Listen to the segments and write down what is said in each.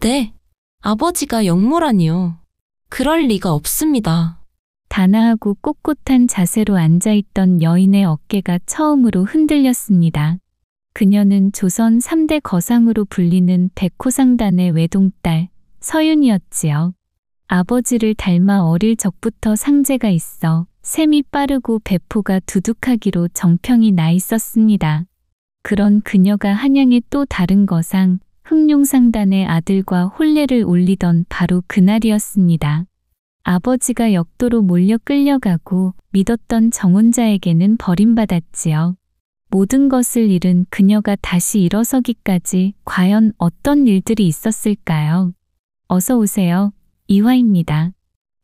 네, 아버지가 영모라니요. 그럴 리가 없습니다. 단아하고 꼿꼿한 자세로 앉아있던 여인의 어깨가 처음으로 흔들렸습니다. 그녀는 조선 3대 거상으로 불리는 백호상단의 외동딸 서윤이었지요. 아버지를 닮아 어릴 적부터 상제가 있어 셈이 빠르고 배포가 두둑하기로 정평이 나 있었습니다. 그런 그녀가 한양의 또 다른 거상 흑룡상단의 아들과 혼례를 올리던 바로 그날이었습니다. 아버지가 역도로 몰려 끌려가고 믿었던 정혼자에게는 버림받았지요. 모든 것을 잃은 그녀가 다시 일어서기까지 과연 어떤 일들이 있었을까요? 어서 오세요. 이화입니다.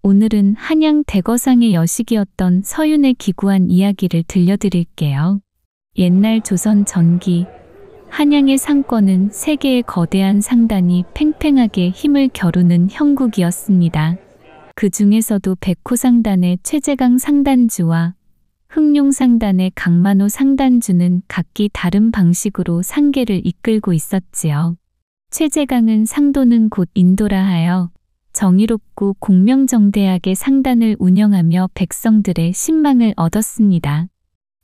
오늘은 한양 대거상의 여식이었던 서윤의 기구한 이야기를 들려드릴게요. 옛날 조선 전기, 한양의 상권은 세 개의 거대한 상단이 팽팽하게 힘을 겨루는 형국이었습니다. 그 중에서도 백호상단의 최재강 상단주와 흑룡상단의 강만호 상단주는 각기 다른 방식으로 상계를 이끌고 있었지요. 최재강은 상도는 곧 인도라 하여 정의롭고 공명정대하게 상단을 운영하며 백성들의 신망을 얻었습니다.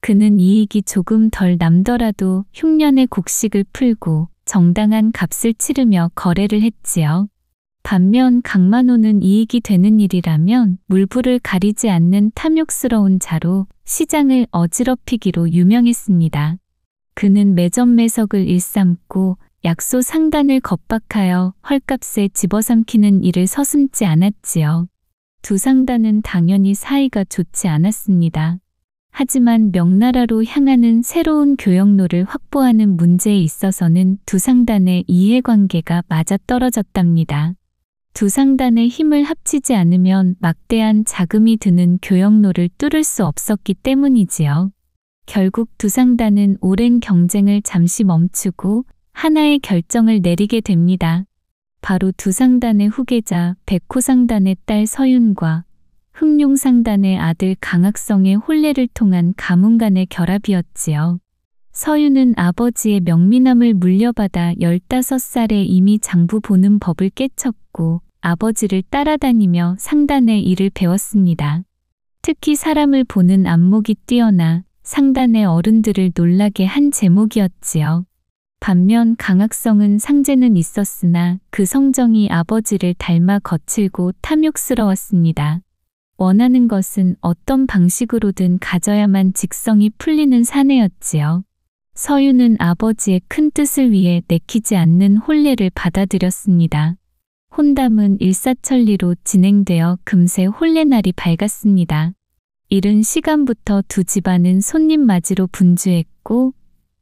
그는 이익이 조금 덜 남더라도 흉년의 곡식을 풀고 정당한 값을 치르며 거래를 했지요. 반면 강만호는 이익이 되는 일이라면 물불을 가리지 않는 탐욕스러운 자로 시장을 어지럽히기로 유명했습니다. 그는 매점매석을 일삼고 약소 상단을 겁박하여 헐값에 집어삼키는 일을 서슴지 않았지요. 두 상단은 당연히 사이가 좋지 않았습니다. 하지만 명나라로 향하는 새로운 교역로를 확보하는 문제에 있어서는 두 상단의 이해관계가 맞아떨어졌답니다. 두 상단의 힘을 합치지 않으면 막대한 자금이 드는 교역로를 뚫을 수 없었기 때문이지요. 결국 두 상단은 오랜 경쟁을 잠시 멈추고 하나의 결정을 내리게 됩니다. 바로 두 상단의 후계자 백호상단의 딸 서윤과 흑룡상단의 아들 강학성의 혼례를 통한 가문 간의 결합이었지요. 서윤은 아버지의 명미남을 물려받아 15살에 이미 장부 보는 법을 깨쳤고 아버지를 따라다니며 상단의 일을 배웠습니다. 특히 사람을 보는 안목이 뛰어나 상단의 어른들을 놀라게 한 제목이었지요. 반면 강학성은 상제는 있었으나 그 성정이 아버지를 닮아 거칠고 탐욕스러웠습니다. 원하는 것은 어떤 방식으로든 가져야만 직성이 풀리는 사내였지요. 서윤은 아버지의 큰 뜻을 위해 내키지 않는 혼례를 받아들였습니다. 혼담은 일사천리로 진행되어 금세 혼례날이 밝았습니다. 이른 시간부터 두 집안은 손님 맞이로 분주했고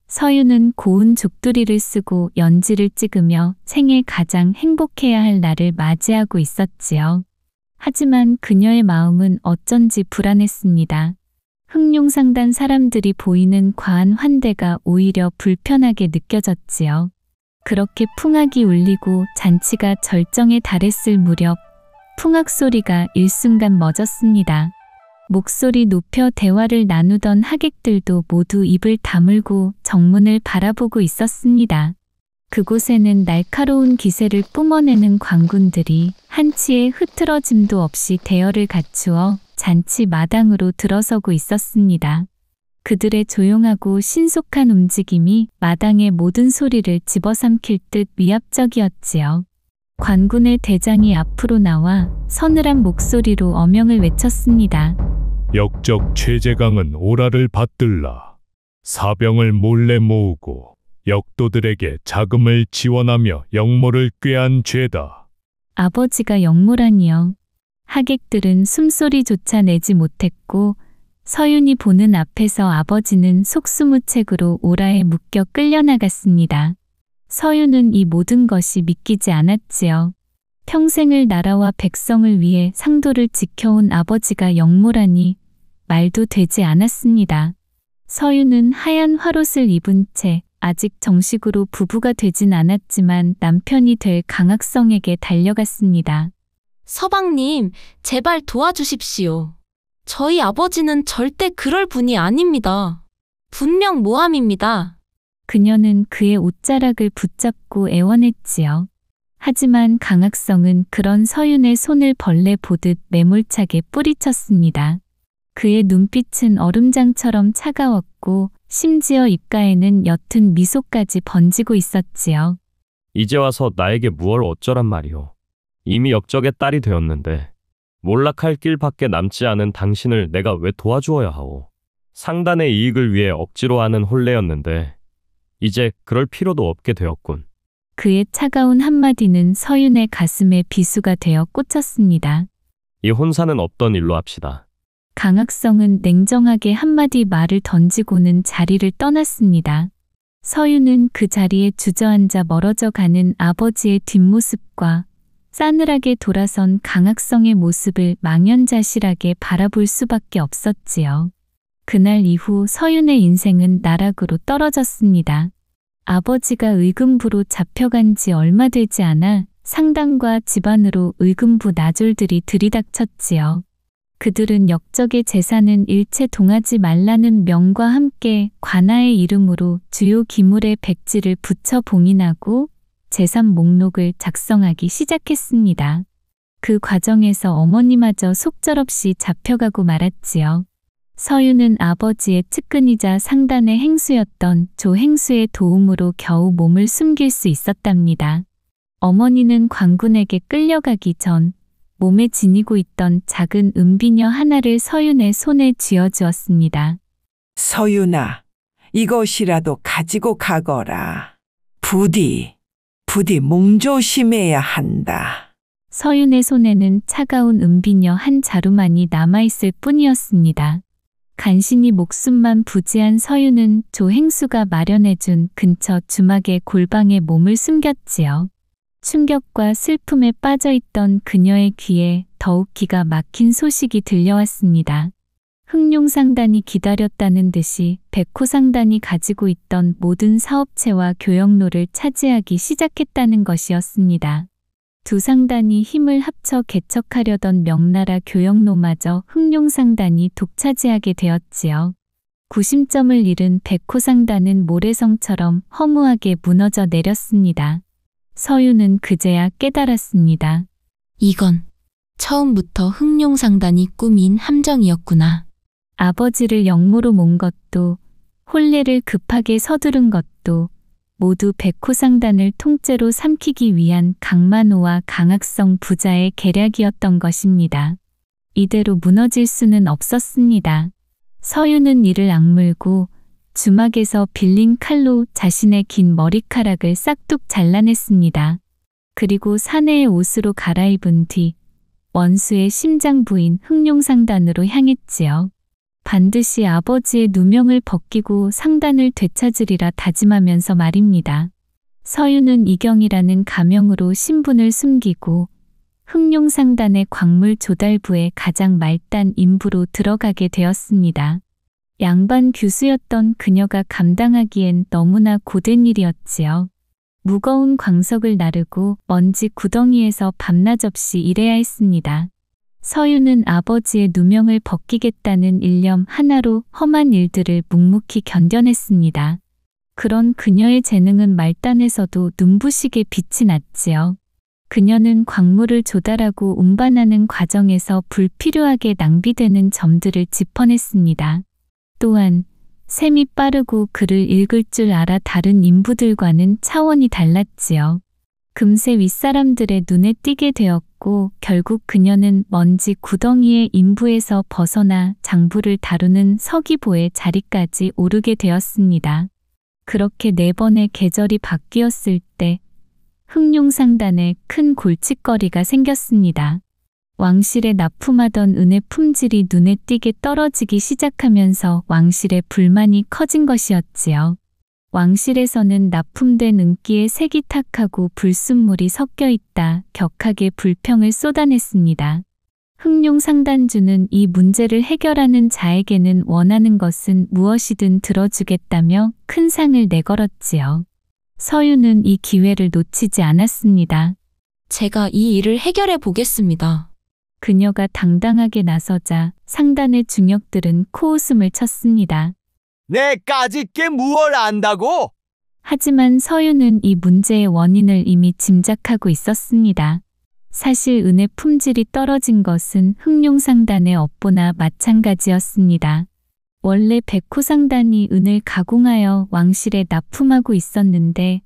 서윤은 고운 족두리를 쓰고 연지를 찍으며 생애 가장 행복해야 할 날을 맞이하고 있었지요. 하지만 그녀의 마음은 어쩐지 불안했습니다. 흑룡상단 사람들이 보이는 과한 환대가 오히려 불편하게 느껴졌지요. 그렇게 풍악이 울리고 잔치가 절정에 달했을 무렵 풍악 소리가 일순간 멎었습니다. 목소리 높여 대화를 나누던 하객들도 모두 입을 다물고 정문을 바라보고 있었습니다. 그곳에는 날카로운 기세를 뿜어내는 광군들이 한치의 흐트러짐도 없이 대열을 갖추어 잔치 마당으로 들어서고 있었습니다. 그들의 조용하고 신속한 움직임이 마당의 모든 소리를 집어삼킬 듯 위압적이었지요. 관군의 대장이 앞으로 나와 서늘한 목소리로 어명을 외쳤습니다. 역적 최재강은 오라를 받들라. 사병을 몰래 모으고 역도들에게 자금을 지원하며 영모를 꾀한 죄다. 아버지가 영모라니요. 하객들은 숨소리조차 내지 못했고 서윤이 보는 앞에서 아버지는 속수무책으로 오라에 묶여 끌려나갔습니다. 서윤은 이 모든 것이 믿기지 않았지요. 평생을 나라와 백성을 위해 상도를 지켜온 아버지가 영모라니 말도 되지 않았습니다. 서윤은 하얀 화롯을 입은 채 아직 정식으로 부부가 되진 않았지만 남편이 될 강학성에게 달려갔습니다. 서방님, 제발 도와주십시오. 저희 아버지는 절대 그럴 분이 아닙니다. 분명 모함입니다. 그녀는 그의 옷자락을 붙잡고 애원했지요. 하지만 강학성은 그런 서윤의 손을 벌레 보듯 매몰차게 뿌리쳤습니다. 그의 눈빛은 얼음장처럼 차가웠고 심지어 입가에는 옅은 미소까지 번지고 있었지요. 이제 와서 나에게 무얼 어쩌란 말이오. 이미 역적의 딸이 되었는데 몰락할 길밖에 남지 않은 당신을 내가 왜 도와주어야 하오. 상단의 이익을 위해 억지로 하는 혼례였는데 이제 그럴 필요도 없게 되었군. 그의 차가운 한마디는 서윤의 가슴에 비수가 되어 꽂혔습니다. 이 혼사는 없던 일로 합시다. 강학성은 냉정하게 한마디 말을 던지고는 자리를 떠났습니다. 서윤은 그 자리에 주저앉아 멀어져 가는 아버지의 뒷모습과 싸늘하게 돌아선 강학성의 모습을 망연자실하게 바라볼 수밖에 없었지요. 그날 이후 서윤의 인생은 나락으로 떨어졌습니다. 아버지가 의금부로 잡혀간 지 얼마 되지 않아 상당과 집안으로 의금부 나졸들이 들이닥쳤지요. 그들은 역적의 재산은 일체 동하지 말라는 명과 함께 관아의 이름으로 주요 기물의 백지를 붙여 봉인하고 재산 목록을 작성하기 시작했습니다. 그 과정에서 어머니마저 속절없이 잡혀가고 말았지요. 서윤은 아버지의 측근이자 상단의 행수였던 조 행수의 도움으로 겨우 몸을 숨길 수 있었답니다. 어머니는 광군에게 끌려가기 전 몸에 지니고 있던 작은 은비녀 하나를 서윤의 손에 쥐어주었습니다. 서윤아, 이것이라도 가지고 가거라. 부디 몸 조심해야 한다. 서윤의 손에는 차가운 은비녀 한 자루만이 남아있을 뿐이었습니다. 간신히 목숨만 부지한 서윤은 조 행수가 마련해준 근처 주막의 골방에 몸을 숨겼지요. 충격과 슬픔에 빠져있던 그녀의 귀에 더욱 기가 막힌 소식이 들려왔습니다. 흑룡상단이 기다렸다는 듯이 백호상단이 가지고 있던 모든 사업체와 교역로를 차지하기 시작했다는 것이었습니다. 두 상단이 힘을 합쳐 개척하려던 명나라 교역로마저 흑룡상단이 독차지하게 되었지요. 구심점을 잃은 백호상단은 모래성처럼 허무하게 무너져 내렸습니다. 서윤은 그제야 깨달았습니다. 이건 처음부터 흑룡상단이 꾸민 함정이었구나. 아버지를 역모로 몬 것도 혼례를 급하게 서두른 것도 모두 백호상단을 통째로 삼키기 위한 강만호와 강학성 부자의 계략이었던 것입니다. 이대로 무너질 수는 없었습니다. 서윤은 이를 악물고 주막에서 빌린 칼로 자신의 긴 머리카락을 싹둑 잘라냈습니다. 그리고 사내의 옷으로 갈아입은 뒤 원수의 심장 부인 흑룡상단으로 향했지요. 반드시 아버지의 누명을 벗기고 상단을 되찾으리라 다짐하면서 말입니다. 서윤은 이경이라는 가명으로 신분을 숨기고 흑룡상단의 광물 조달부의 가장 말단 인부로 들어가게 되었습니다. 양반 교수였던 그녀가 감당하기엔 너무나 고된 일이었지요. 무거운 광석을 나르고 먼지 구덩이에서 밤낮 없이 일해야 했습니다. 서윤은 아버지의 누명을 벗기겠다는 일념 하나로 험한 일들을 묵묵히 견뎌냈습니다. 그런 그녀의 재능은 말단에서도 눈부시게 빛이 났지요. 그녀는 광물을 조달하고 운반하는 과정에서 불필요하게 낭비되는 점들을 짚어냈습니다. 또한 셈이 빠르고 글을 읽을 줄 알아 다른 인부들과는 차원이 달랐지요. 금세 윗사람들의 눈에 띄게 되었고 결국 그녀는 먼지 구덩이의 인부에서 벗어나 장부를 다루는 서기보의 자리까지 오르게 되었습니다. 그렇게 4번의 계절이 바뀌었을 때 흑룡상단에 큰 골칫거리가 생겼습니다. 왕실에 납품하던 은의 품질이 눈에 띄게 떨어지기 시작하면서 왕실의 불만이 커진 것이었지요. 왕실에서는 납품된 은기에 색이 탁하고 불순물이 섞여 있다 격하게 불평을 쏟아냈습니다. 흑룡상단주는 이 문제를 해결하는 자에게는 원하는 것은 무엇이든 들어주겠다며 큰 상을 내걸었지요. 서윤은 이 기회를 놓치지 않았습니다. 제가 이 일을 해결해 보겠습니다. 그녀가 당당하게 나서자 상단의 중역들은 코웃음을 쳤습니다. 내까짓 게 무얼 안다고? 하지만 서유는 이 문제의 원인을 이미 짐작하고 있었습니다. 사실 은의 품질이 떨어진 것은 흑룡상단의 업보나 마찬가지였습니다. 원래 백호상단이 은을 가공하여 왕실에 납품하고 있었는데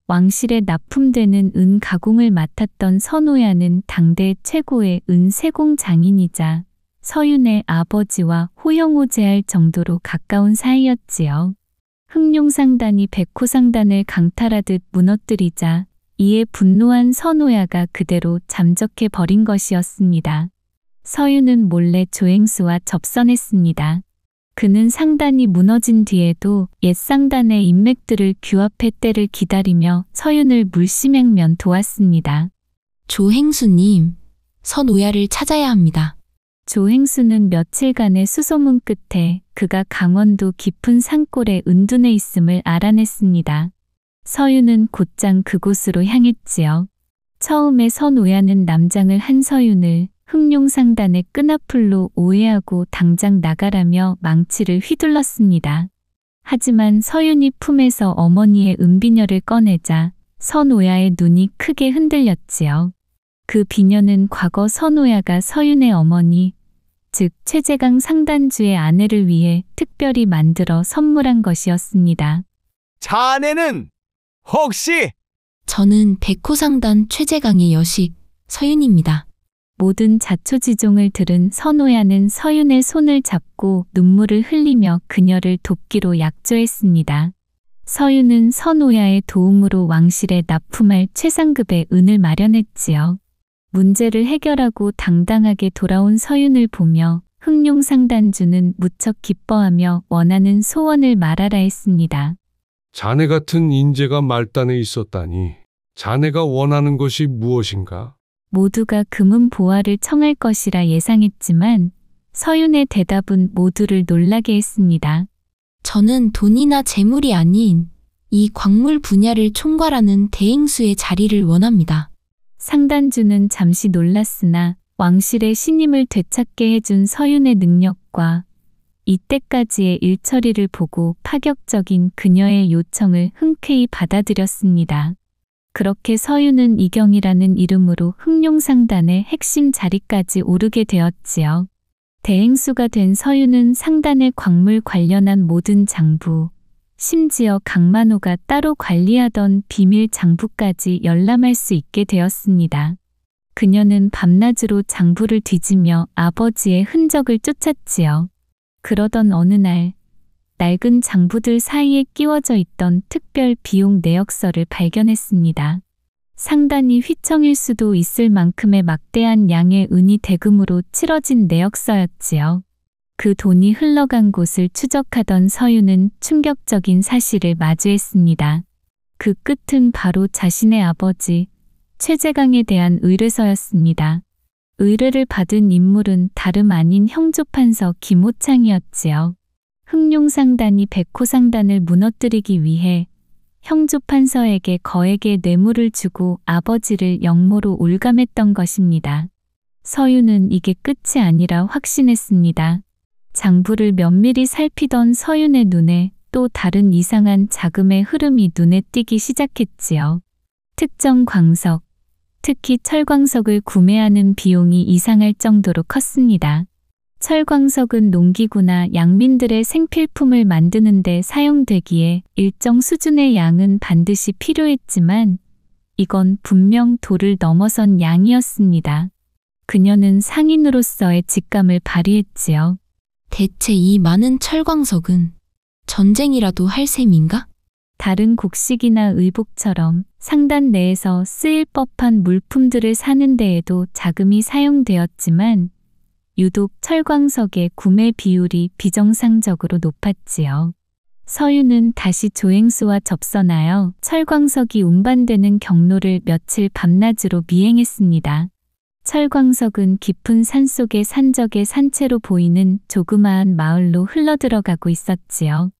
왕실에 납품되는 은 가공을 맡았던 선오야는 당대 최고의 은 세공 장인이자 서윤의 아버지와 호형호재할 정도로 가까운 사이였지요. 흑룡상단이 백호상단을 강탈하듯 무너뜨리자 이에 분노한 선오야가 그대로 잠적해 버린 것이었습니다. 서윤은 몰래 조행수와 접선했습니다. 그는 상단이 무너진 뒤에도 옛 상단의 인맥들을 규합해 때를 기다리며 서윤을 물심양면 도왔습니다. 조행수님, 선오야를 찾아야 합니다. 조행수는 며칠간의 수소문 끝에 그가 강원도 깊은 산골에 은둔해 있음을 알아냈습니다. 서윤은 곧장 그곳으로 향했지요. 처음에 선오야는 남장을 한 서윤을 흑룡상단의 끈앞풀로 오해하고 당장 나가라며 망치를 휘둘렀습니다. 하지만 서윤이 품에서 어머니의 은비녀를 꺼내자 선오야의 눈이 크게 흔들렸지요. 그 비녀는 과거 선오야가 서윤의 어머니, 즉 최재강 상단주의 아내를 위해 특별히 만들어 선물한 것이었습니다. 자네는 혹시 저는 백호상단 최재강의 여식 서윤입니다. 모든 자초지종을 들은 선오야는 서윤의 손을 잡고 눈물을 흘리며 그녀를 돕기로 약조했습니다. 서윤은 선오야의 도움으로 왕실에 납품할 최상급의 은을 마련했지요. 문제를 해결하고 당당하게 돌아온 서윤을 보며 흑룡상단주는 무척 기뻐하며 원하는 소원을 말하라 했습니다. 자네 같은 인재가 말단에 있었다니. 자네가 원하는 것이 무엇인가? 모두가 금은 보화를 청할 것이라 예상했지만 서윤의 대답은 모두를 놀라게 했습니다. 저는 돈이나 재물이 아닌 이 광물 분야를 총괄하는 대행수의 자리를 원합니다. 상단주는 잠시 놀랐으나 왕실의 신임을 되찾게 해준 서윤의 능력과 이때까지의 일처리를 보고 파격적인 그녀의 요청을 흔쾌히 받아들였습니다. 그렇게 서윤은 이경이라는 이름으로 흑룡상단의 핵심 자리까지 오르게 되었지요. 대행수가 된 서윤은 상단의 광물 관련한 모든 장부, 심지어 강만호가 따로 관리하던 비밀 장부까지 열람할 수 있게 되었습니다. 그녀는 밤낮으로 장부를 뒤지며 아버지의 흔적을 쫓았지요. 그러던 어느 날, 낡은 장부들 사이에 끼워져 있던 특별 비용 내역서를 발견했습니다. 상단이 휘청일 수도 있을 만큼의 막대한 양의 은이 대금으로 치러진 내역서였지요. 그 돈이 흘러간 곳을 추적하던 서윤은 충격적인 사실을 마주했습니다. 그 끝은 바로 자신의 아버지 최재강에 대한 의뢰서였습니다. 의뢰를 받은 인물은 다름 아닌 형조판서 김호창이었지요. 흑룡상단이 백호상단을 무너뜨리기 위해 형조판서에게 거액의 뇌물을 주고 아버지를 역모로 올감했던 것입니다. 서윤은 이게 끝이 아니라 확신했습니다. 장부를 면밀히 살피던 서윤의 눈에 또 다른 이상한 자금의 흐름이 눈에 띄기 시작했지요. 특정 광석, 특히 철광석을 구매하는 비용이 이상할 정도로 컸습니다. 철광석은 농기구나 양민들의 생필품을 만드는 데 사용되기에 일정 수준의 양은 반드시 필요했지만 이건 분명 도를 넘어선 양이었습니다. 그녀는 상인으로서의 직감을 발휘했지요. 대체 이 많은 철광석은 전쟁이라도 할 셈인가? 다른 곡식이나 의복처럼 상단 내에서 쓰일 법한 물품들을 사는 데에도 자금이 사용되었지만 유독 철광석의 구매 비율이 비정상적으로 높았지요. 서윤은 다시 조행수와 접선하여 철광석이 운반되는 경로를 며칠 밤낮으로 미행했습니다. 철광석은 깊은 산속의 산적의 산채로 보이는 조그마한 마을로 흘러들어가고 있었지요.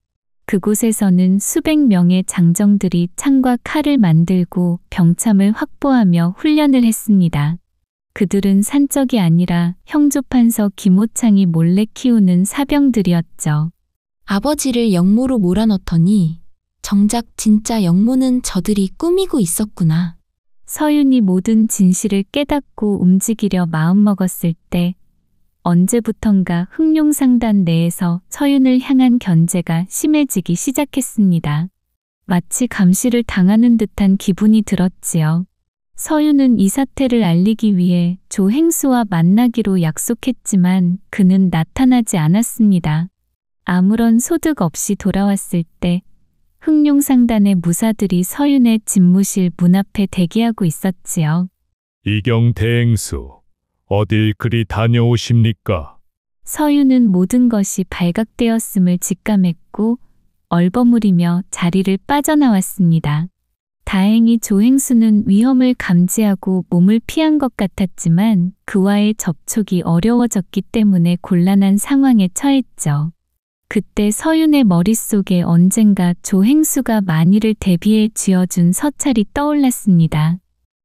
그곳에서는 수백 명의 장정들이 창과 칼을 만들고 병참을 확보하며 훈련을 했습니다. 그들은 산적이 아니라 형조판서 김호창이 몰래 키우는 사병들이었죠. 아버지를 역모로 몰아넣더니 정작 진짜 영모는 저들이 꾸미고 있었구나. 서윤이 모든 진실을 깨닫고 움직이려 마음먹었을 때 언제부턴가 흑룡상단 내에서 서윤을 향한 견제가 심해지기 시작했습니다. 마치 감시를 당하는 듯한 기분이 들었지요. 서윤은 이 사태를 알리기 위해 조행수와 만나기로 약속했지만 그는 나타나지 않았습니다. 아무런 소득 없이 돌아왔을 때 흑룡상단의 무사들이 서윤의 집무실 문 앞에 대기하고 있었지요. 이경 대행수, 어딜 그리 다녀오십니까? 서윤은 모든 것이 발각되었음을 직감했고 얼버무리며 자리를 빠져나왔습니다. 다행히 조행수는 위험을 감지하고 몸을 피한 것 같았지만 그와의 접촉이 어려워졌기 때문에 곤란한 상황에 처했죠. 그때 서윤의 머릿속에 언젠가 조행수가 만일을 대비해 쥐어준 서찰이 떠올랐습니다.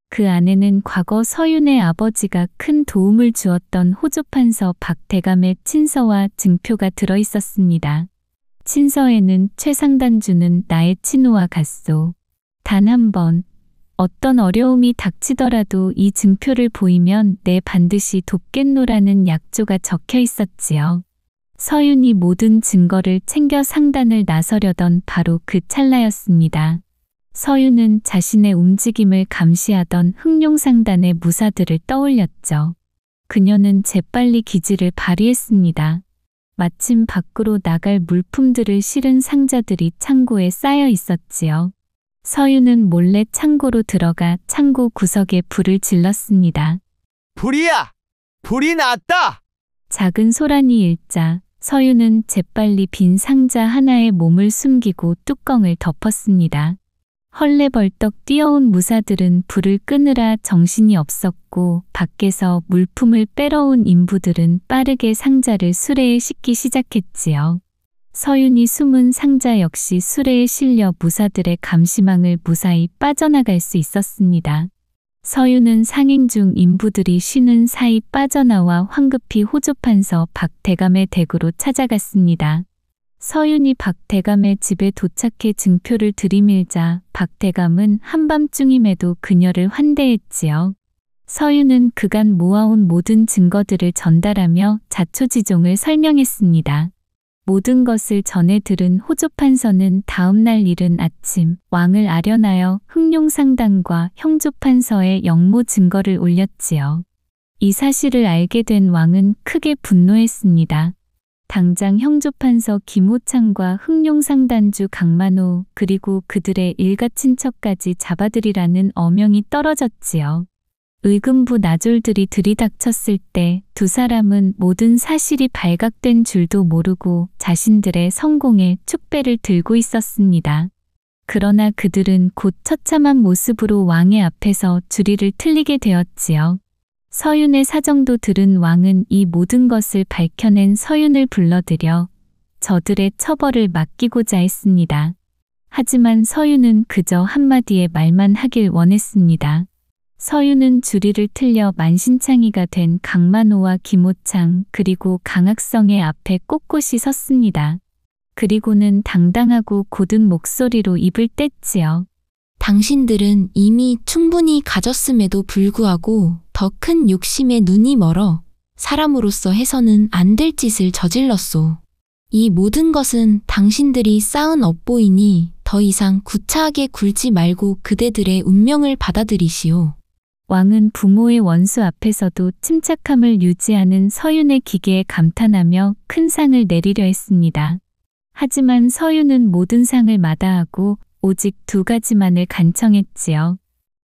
그 안에는 과거 서윤의 아버지가 큰 도움을 주었던 호조판서 박대감의 친서와 증표가 들어있었습니다. 친서에는 최상단주는 나의 친우와 같소. 단 한 번 어떤 어려움이 닥치더라도 이 증표를 보이면 내 반드시 돕겠노라는 약조가 적혀 있었지요. 서윤이 모든 증거를 챙겨 상단을 나서려던 바로 그 찰나였습니다. 서윤은 자신의 움직임을 감시하던 흑룡상단의 무사들을 떠올렸죠. 그녀는 재빨리 기지를 발휘했습니다. 마침 밖으로 나갈 물품들을 실은 상자들이 창고에 쌓여 있었지요. 서윤은 몰래 창고로 들어가 창고 구석에 불을 질렀습니다. 불이야! 불이 났다! 작은 소란이 일자 서윤은 재빨리 빈 상자 하나에 몸을 숨기고 뚜껑을 덮었습니다. 헐레벌떡 뛰어온 무사들은 불을 끄느라 정신이 없었고 밖에서 물품을 빼러온 인부들은 빠르게 상자를 수레에 싣기 시작했지요. 서윤이 숨은 상자 역시 수레에 실려 무사들의 감시망을 무사히 빠져나갈 수 있었습니다. 서윤은 상행 중 인부들이 쉬는 사이 빠져나와 황급히 호조판서 박대감의 댁으로 찾아갔습니다. 서윤이 박대감의 집에 도착해 증표를 들이밀자 박대감은 한밤중임에도 그녀를 환대했지요. 서윤은 그간 모아온 모든 증거들을 전달하며 자초지종을 설명했습니다. 모든 것을 전해 들은 호조판서는 다음날 이른 아침 왕을 아련하여 흑룡상단과 형조판서에 영모 증거를 올렸지요. 이 사실을 알게 된 왕은 크게 분노했습니다. 당장 형조판서 김호창과 흑룡상단주 강만호 그리고 그들의 일가 친척까지 잡아들이라는 어명이 떨어졌지요. 의금부 나졸들이 들이닥쳤을 때 두 사람은 모든 사실이 발각된 줄도 모르고 자신들의 성공에 축배를 들고 있었습니다. 그러나 그들은 곧 처참한 모습으로 왕의 앞에서 주리를 틀리게 되었지요. 서윤의 사정도 들은 왕은 이 모든 것을 밝혀낸 서윤을 불러들여 저들의 처벌을 맡기고자 했습니다. 하지만 서윤은 그저 한마디의 말만 하길 원했습니다. 서윤은 주리를 틀려 만신창이가 된 강만호와 김호창 그리고 강학성의 앞에 꼿꼿이 섰습니다. 그리고는 당당하고 고든 목소리로 입을 뗐지요. 당신들은 이미 충분히 가졌음에도 불구하고 더 큰 욕심에 눈이 멀어 사람으로서 해서는 안 될 짓을 저질렀소. 이 모든 것은 당신들이 쌓은 업보이니 더 이상 구차하게 굴지 말고 그대들의 운명을 받아들이시오. 왕은 부모의 원수 앞에서도 침착함을 유지하는 서윤의 기계에 감탄하며 큰 상을 내리려 했습니다. 하지만 서윤은 모든 상을 마다하고 오직 두 가지만을 간청했지요.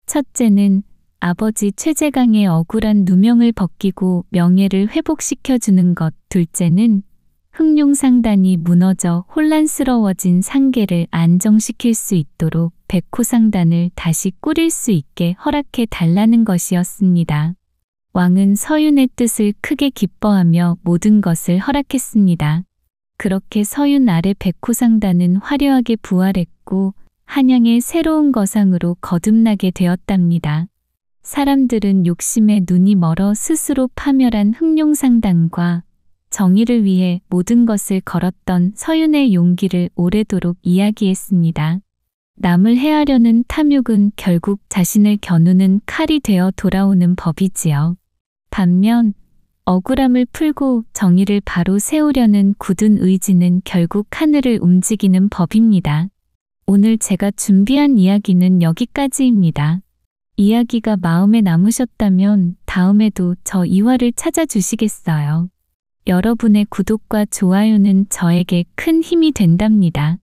첫째는 아버지 최재강의 억울한 누명을 벗기고 명예를 회복시켜주는 것, 둘째는 흑룡상단이 무너져 혼란스러워진 상계를 안정시킬 수 있도록 백호상단을 다시 꾸릴 수 있게 허락해 달라는 것이었습니다. 왕은 서윤의 뜻을 크게 기뻐하며 모든 것을 허락했습니다. 그렇게 서윤 아래 백호상단은 화려하게 부활했고 한양의 새로운 거상으로 거듭나게 되었답니다. 사람들은 욕심에 눈이 멀어 스스로 파멸한 흑룡상단과 정의를 위해 모든 것을 걸었던 서윤의 용기를 오래도록 이야기했습니다. 남을 해하려는 탐욕은 결국 자신을 겨누는 칼이 되어 돌아오는 법이지요. 반면 억울함을 풀고 정의를 바로 세우려는 굳은 의지는 결국 하늘을 움직이는 법입니다. 오늘 제가 준비한 이야기는 여기까지입니다. 이야기가 마음에 남으셨다면 다음에도 저 이화를 찾아주시겠어요? 여러분의 구독과 좋아요는 저에게 큰 힘이 된답니다.